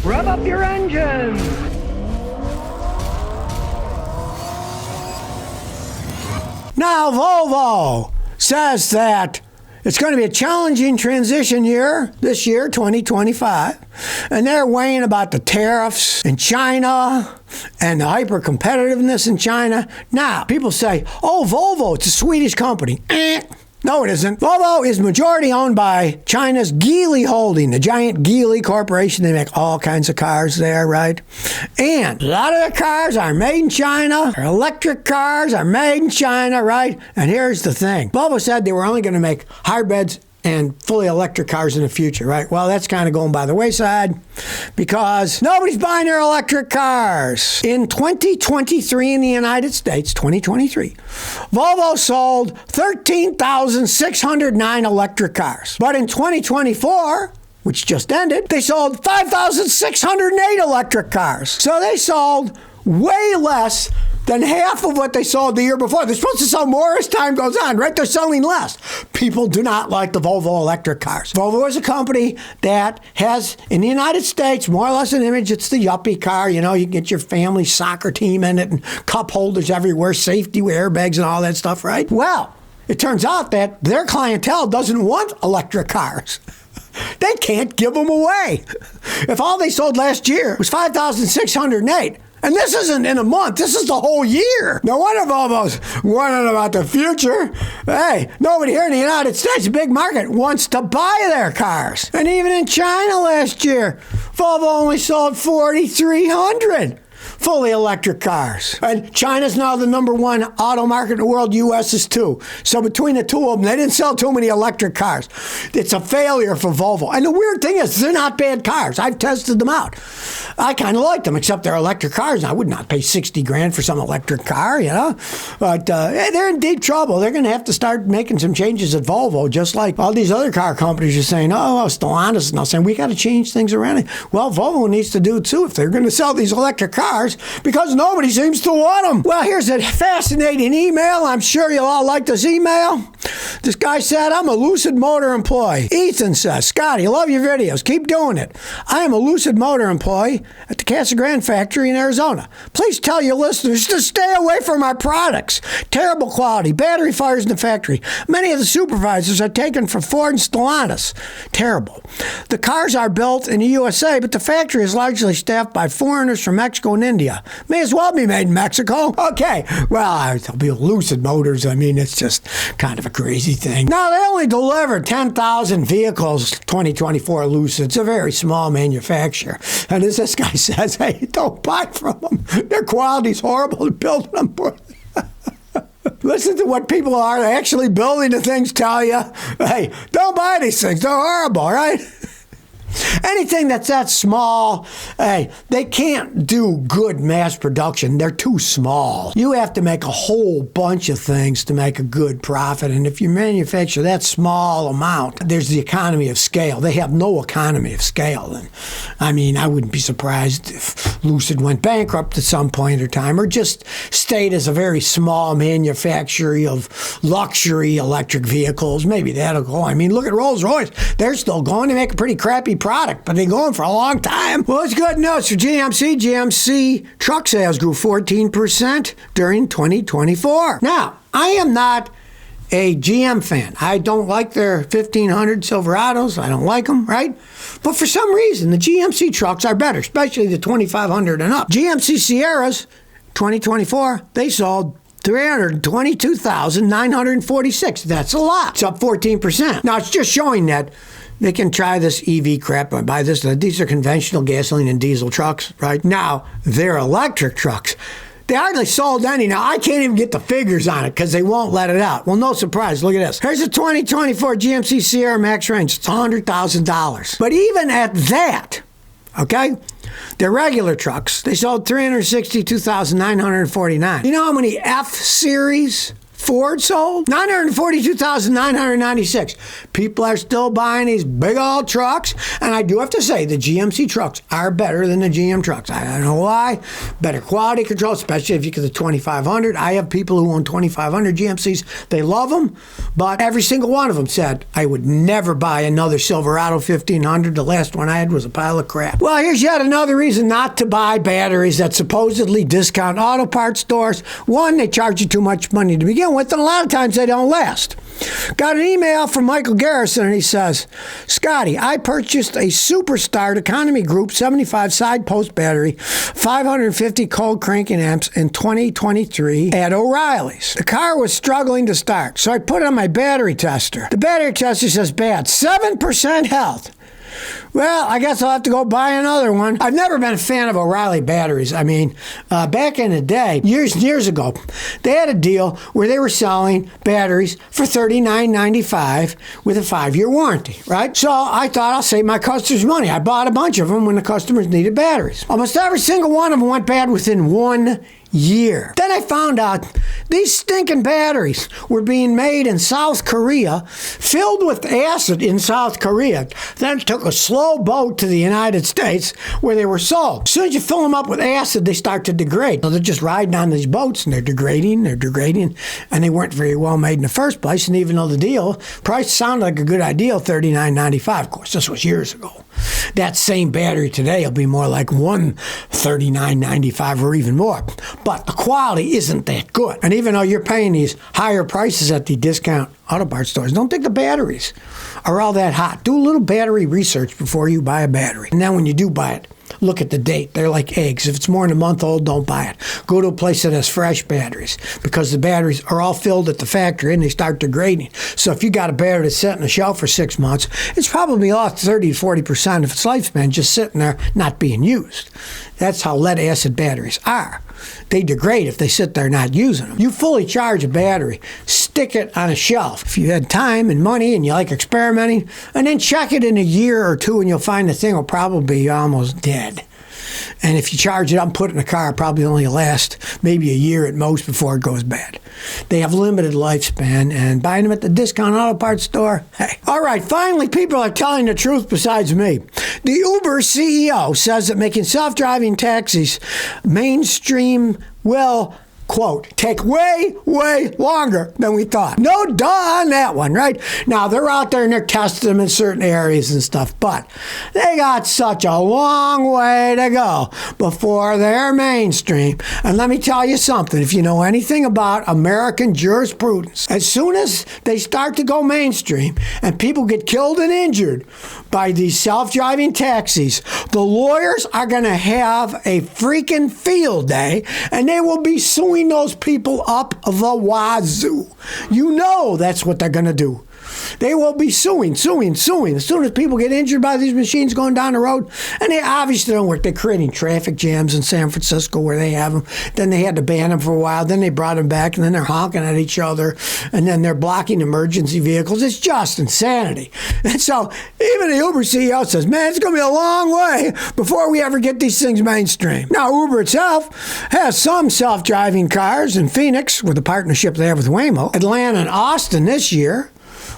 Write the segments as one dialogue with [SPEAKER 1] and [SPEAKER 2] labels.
[SPEAKER 1] Rev up your engines!
[SPEAKER 2] Now, Volvo says that it's going to be a challenging transition year this year, 2025. And they're weighing about the tariffs in China and the hyper competitiveness in China. Now, people say, oh, Volvo, it's a Swedish company. No, it isn't. Volvo is majority owned by China's Geely Holding, the giant Geely Corporation. They make all kinds of cars there, right? And a lot of their cars are made in China. Their electric cars are made in China, right? And here's the thing. Volvo said they were only going to make hybrids and fully electric cars in the future, right? Well, that's kind of going by the wayside because nobody's buying their electric cars. In 2023 in the United States, 2023, Volvo sold 13,609 electric cars. But in 2024, which just ended, they sold 5,608 electric cars. So they sold way less than half of what they sold the year before. They're supposed to sell more as time goes on, right? They're selling less. People do not like the Volvo electric cars. Volvo is a company that has, in the United States, more or less an image. It's the yuppie car. You know, you can get your family soccer team in it and cup holders everywhere, safety with airbags and all that stuff, right? Well, it turns out that their clientele doesn't want electric cars. They can't give them away. If all they sold last year was 5,608, and this isn't in a month, this is the whole year. No wonder Volvo's worrying about the future. Hey, nobody here in the United States, a big market, wants to buy their cars. And even in China last year, Volvo only sold 4,300 fully electric cars. And China's now the number one auto market in the world. U.S. is too. So between the two of them, they didn't sell too many electric cars. It's a failure for Volvo. And the weird thing is, they're not bad cars. I've tested them out. I kind of like them, except they're electric cars. I would not pay 60 grand for some electric car, you know. But they're in deep trouble. They're going to have to start making some changes at Volvo, just like all these other car companies are saying, oh, Stellantis and all saying, we got to change things around. Well, Volvo needs to do it too if they're going to sell these electric cars, because nobody seems to want them. Well, here's a fascinating email. I'm sure you'll all like this email. This guy said, I'm a Lucid Motor employee. Ethan says, Scotty, love your videos. Keep doing it. I am a Lucid Motor employee at the Casa Grande factory in Arizona. Please tell your listeners to stay away from our products. Terrible quality, battery fires in the factory. Many of the supervisors are taken from Ford and Stellantis. Terrible. The cars are built in the USA, but the factory is largely staffed by foreigners from Mexico and India. May as well be made in Mexico. Okay, well, there'll be Lucid Motors. I mean, it's just kind of a crazy thing. Now, they only delivered 10,000 vehicles 2024 Lucid. It's a very small manufacturer. And as this guy says, hey, don't buy from them. Their quality's horrible to build them. Listen to what people are actually building the things tell you. Hey, don't buy these things. They're horrible, right? Anything that's that small, hey, they can't do good mass production. They're too small. You have to make a whole bunch of things to make a good profit. And if you manufacture that small amount, there's the economy of scale. They have no economy of scale. And I mean, I wouldn't be surprised if Lucid went bankrupt at some point or time, or just stayed as a very small manufacturer of luxury electric vehicles. Maybe that'll go. I mean, look at Rolls-Royce. They're still going. They make a pretty crappy product, but they're going for a long time. Well, it's good news for GMC. GMC truck sales grew 14% during 2024. Now, I am not a GM fan. I don't like their 1500 Silverados. I don't like them, right? But for some reason, the GMC trucks are better, especially the 2500 and up. GMC Sierras, 2024, they sold 322,946. That's a lot. It's up 14%. Now, it's just showing that they can try this EV crap and buy this. These are conventional gasoline and diesel trucks, right? Now, they're electric trucks. They hardly sold any. Now, I can't even get the figures on it because they won't let it out. Well, no surprise. Look at this. Here's a 2024 GMC Sierra Max Range. It's $100,000. But even at that, okay, they're regular trucks. They sold 362,949. You know how many F-Series Ford sold 942,996. People are still buying these big old trucks, and I do have to say the GMC trucks are better than the GM trucks. I don't know why. Better quality control, especially if you get the 2500. I have people who own 2500 GMCs. They love them, but every single one of them said, I would never buy another Silverado 1500. The last one I had was a pile of crap. Well, here's yet another reason not to buy batteries at supposedly discount auto parts stores. One, they charge you too much money to begin with, and a lot of times they don't last. Got an email from Michael Garrison, and he says, Scotty, I purchased a Superstart Economy Group 75 side post battery, 550 cold cranking amps in 2023 at O'Reilly's. The car was struggling to start, so I put it on my battery tester. The battery tester says bad, 7% health. Well, I guess I'll have to go buy another one. I've never been a fan of O'Reilly batteries. I mean, back in the day, years ago, they had a deal where they were selling batteries for $39.95 with a 5-year warranty, right? So I thought I'll save my customers money. I bought a bunch of them when the customers needed batteries. Almost every single one of them went bad within 1 year. Then I found out these stinking batteries were being made in South Korea, filled with acid in South Korea, then took a slow boat to the United States where they were sold. As soon as you fill them up with acid, they start to degrade. So they're just riding on these boats and they're degrading, and they weren't very well made in the first place. And even though the deal price sounded like a good idea, $39.95. Of course, this was years ago. That same battery today will be more like $139.95 or even more. But the quality isn't that good. And even though you're paying these higher prices at the discount auto parts stores, don't think the batteries are all that hot. Do a little battery research before you buy a battery. And then when you do buy it, look at the date. They're like eggs. If it's more than a month old, don't buy it. Go to a place that has fresh batteries, because the batteries are all filled at the factory and they start degrading. So if you got a battery that's sitting on the shelf for 6 months, it's probably off 30 to 40% of its lifespan just sitting there not being used. That's how lead acid batteries are. They degrade if they sit there not using them. You fully charge a battery, stick it on a shelf. If you had time and money and you like experimenting, and then check it in a year or two and you'll find the thing will probably be almost dead. And if you charge it up and put it in a car, it probably only last maybe a year at most before it goes bad. They have limited lifespan, and buying them at the discount auto parts store, hey. All right, finally, people are telling the truth besides me. The Uber CEO says that making self-driving taxis mainstream will, quote, take way, way longer than we thought. No duh on that one, right? Now, they're out there and they're testing them in certain areas and stuff, but they got such a long way to go before they're mainstream. And let me tell you something, if you know anything about American jurisprudence, as soon as they start to go mainstream and people get killed and injured by these self-driving taxis, the lawyers are going to have a freaking field day, and they will be suing those people up the wazoo. You know that's what they're going to do. They will be suing. As soon as people get injured by these machines going down the road, and they obviously don't work. They're creating traffic jams in San Francisco where they have them. Then they had to ban them for a while. Then they brought them back, and then they're honking at each other, and then they're blocking emergency vehicles. It's just insanity. And so even the Uber CEO says, man, it's going to be a long way before we ever get these things mainstream. Now, Uber itself has some self-driving cars in Phoenix with a partnership they have with Waymo, Atlanta and Austin this year.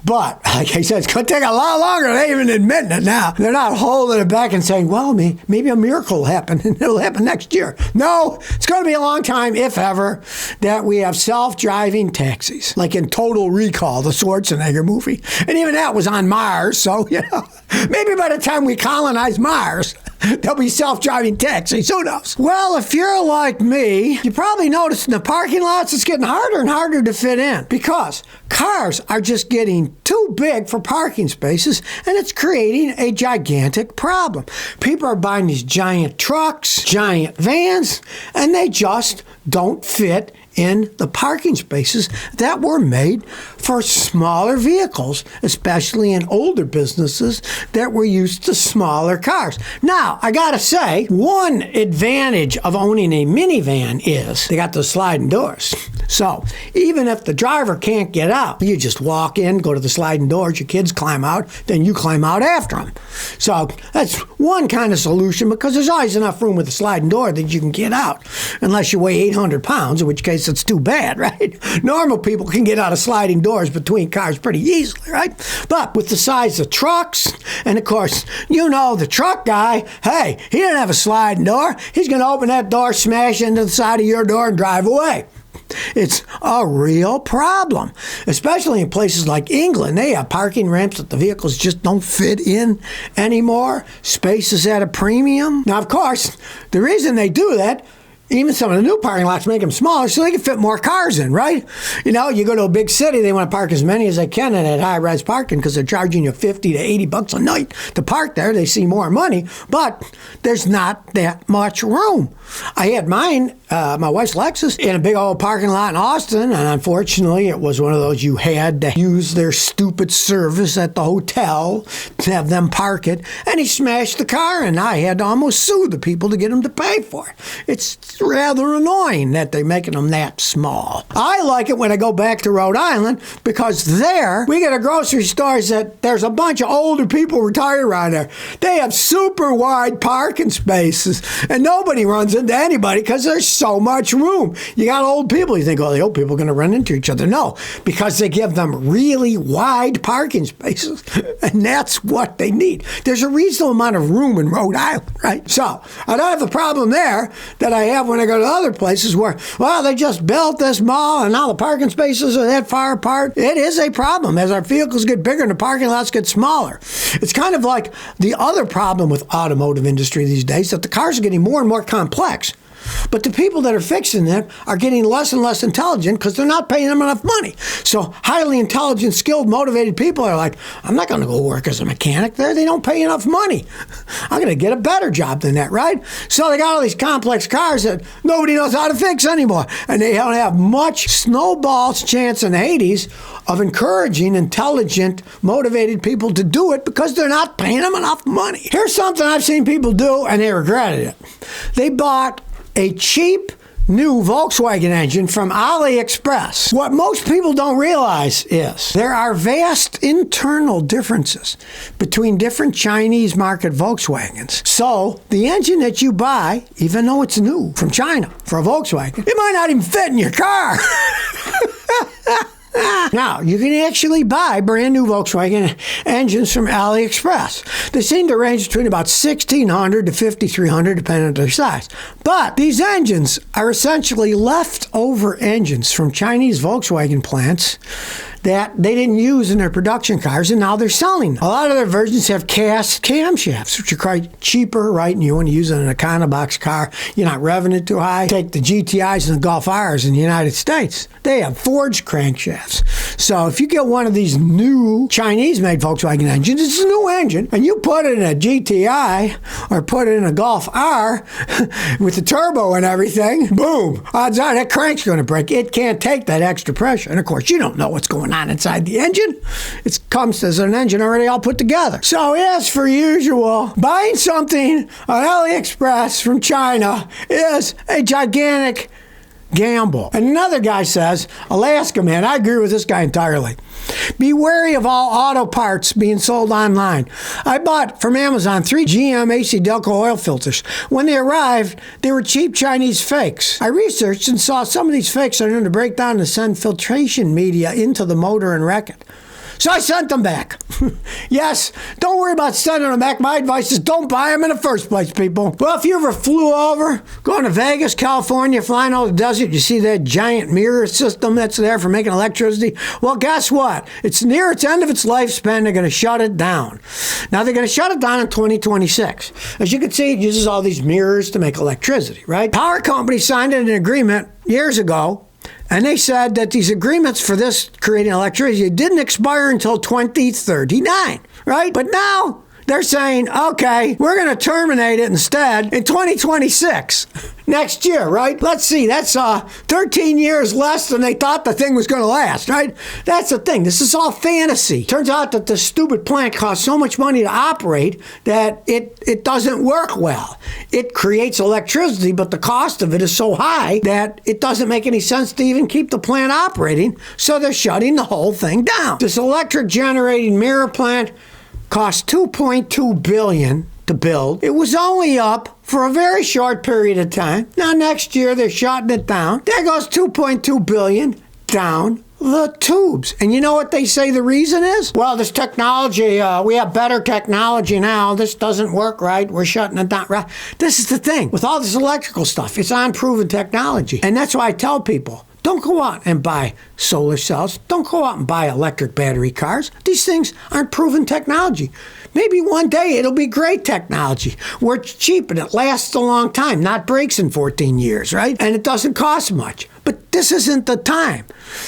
[SPEAKER 2] But, like I said, it's going to take a lot longer. They even admitting it now. They're not holding it back and saying, well, maybe a miracle will happen and it'll happen next year. No, it's going to be a long time, if ever, that we have self-driving taxis, like in Total Recall, the Schwarzenegger movie. And even that was on Mars, so, maybe by the time we colonize Mars, there'll be self-driving taxis. Who knows? Well, if you're like me, you probably noticed in the parking lots it's getting harder and harder to fit in because cars are just getting too big for parking spaces, and it's creating a gigantic problem. People are buying these giant trucks, giant vans, and they just don't fit in the parking spaces that were made for smaller vehicles, especially in older businesses that were used to smaller cars. Now, I gotta say, one advantage of owning a minivan is they got those sliding doors. So even if the driver can't get out, you just walk in, go to the sliding doors, your kids climb out, then you climb out after them. So that's one kind of solution because there's always enough room with the sliding door that you can get out, unless you weigh 800 pounds, in which case case, it's too bad, right? Normal people can get out of sliding doors between cars pretty easily, right? But with the size of trucks, and of course, you know the truck guy, hey, he didn't have a sliding door. He's going to open that door, smash into the side of your door, and drive away. It's a real problem, especially in places like England. They have parking ramps that the vehicles just don't fit in anymore. Space is at a premium. Now, of course, the reason they do that, even some of the new parking lots make them smaller so they can fit more cars in, right? You know, you go to a big city, they want to park as many as they can in that high-rise parking because they're charging you $50 to $80 a night to park there. They see more money, but there's not that much room. I had mine, my wife's Lexus, in a big old parking lot in Austin, and unfortunately, it was one of those you had to use their stupid service at the hotel to have them park it, and he smashed the car, and I had to almost sue the people to get him to pay for it. It's rather annoying that they're making them that small. I like it when I go back to Rhode Island because there we get a grocery stores that there's a bunch of older people retired around there. They have super wide parking spaces and nobody runs into anybody because there's so much room. You got old people, you think, oh, the old people are going to run into each other. No, because they give them really wide parking spaces and that's what they need. There's a reasonable amount of room in Rhode Island, right? So I don't have the problem there that I have when I go to other places where, well, they just built this mall and now the parking spaces are that far apart. It is a problem. As our vehicles get bigger and the parking lots get smaller. It's kind of like the other problem with automotive industry these days, that the cars are getting more and more complex. But the people that are fixing them are getting less and less intelligent because they're not paying them enough money. So highly intelligent, skilled, motivated people are like, I'm not going to go work as a mechanic there. They don't pay enough money. I'm going to get a better job than that, right? So they got all these complex cars that nobody knows how to fix anymore. And they don't have much snowball's chance in Hades of encouraging intelligent, motivated people to do it because they're not paying them enough money. Here's something I've seen people do and they regretted it. They bought a cheap new Volkswagen engine from AliExpress. What most people don't realize is there are vast internal differences between different Chinese market Volkswagens. So the engine that you buy, even though it's new from China for a Volkswagen, it might not even fit in your car. Now, you can actually buy brand new Volkswagen engines from AliExpress. They seem to range between about $1,600 to $5,300 depending on their size. But these engines are essentially leftover engines from Chinese Volkswagen plants that they didn't use in their production cars, and now they're selling. A lot of their versions have cast camshafts, which are quite cheaper, right? And you want to use it in an Econobox car. You're not revving it too high. Take the GTIs and the Golf Rs in the United States. They have forged crankshafts. So if you get one of these new Chinese-made Volkswagen engines, it's a new engine, and you put it in a GTI or put it in a Golf R with the turbo and everything, boom, odds are that crank's going to break. It can't take that extra pressure. And of course, you don't know what's going on inside the engine. It comes as an engine already all put together. So as for usual, buying something on AliExpress from China is a gigantic gamble. And another guy says, Alaska man, I agree with this guy entirely. Be wary of all auto parts being sold online. I bought from Amazon 3 GM AC Delco oil filters. When they arrived, they were cheap Chinese fakes. I researched and saw some of these fakes are known to break down and send filtration media into the motor and wreck it. So I sent them back. Yes, don't worry about sending them back. My advice is don't buy them in the first place, people. Well, if you ever flew over, going to Vegas, California, flying over the desert, you see that giant mirror system that's there for making electricity? Well, guess what? It's near its end of its lifespan. They're going to shut it down. Now, they're going to shut it down in 2026. As you can see, it uses all these mirrors to make electricity, right? Power company signed an agreement years ago, and they said that these agreements for this creating electricity didn't expire until 2039, right? But now they're saying, okay, we're going to terminate it instead in 2026, next year, right? Let's see, that's 13 years less than they thought the thing was going to last, right? That's the thing. This is all fantasy. Turns out that the stupid plant costs so much money to operate that it doesn't work well. It creates electricity, but the cost of it is so high that it doesn't make any sense to even keep the plant operating, so they're shutting the whole thing down. This electric generating mirror plant cost $2.2 billion to build. It was only up for a very short period of time. Now next year they're shutting it down. There goes $2.2 billion down the tubes. And you know what they say the reason is? Well, this technology, we have better technology now. This doesn't work right. We're shutting it down. Right? This is the thing. With all this electrical stuff, it's unproven technology. And that's why I tell people, don't go out and buy solar cells. Don't go out and buy electric battery cars. These things aren't proven technology. Maybe one day it'll be great technology where it's cheap and it lasts a long time, not breaks in 14 years, right? And it doesn't cost much. But this isn't the time.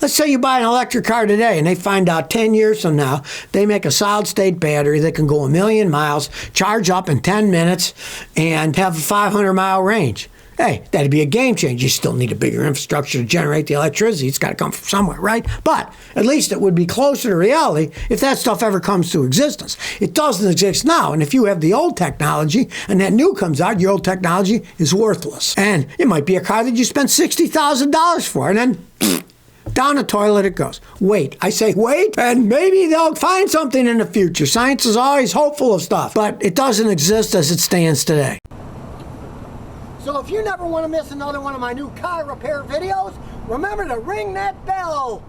[SPEAKER 2] Let's say you buy an electric car today and they find out 10 years from now they make a solid-state battery that can go 1,000,000 miles, charge up in 10 minutes, and have a 500-mile range. Hey, that'd be a game changer. You still need a bigger infrastructure to generate the electricity. It's got to come from somewhere, right? But at least it would be closer to reality if that stuff ever comes to existence. It doesn't exist now. And if you have the old technology and that new comes out, your old technology is worthless. And it might be a car that you spent $60,000 for, and then down the toilet it goes. Wait. I say wait, and maybe they'll find something in the future. Science is always hopeful of stuff, but it doesn't exist as it stands today. So if you never want to miss another one of my new car repair videos, remember to ring that bell.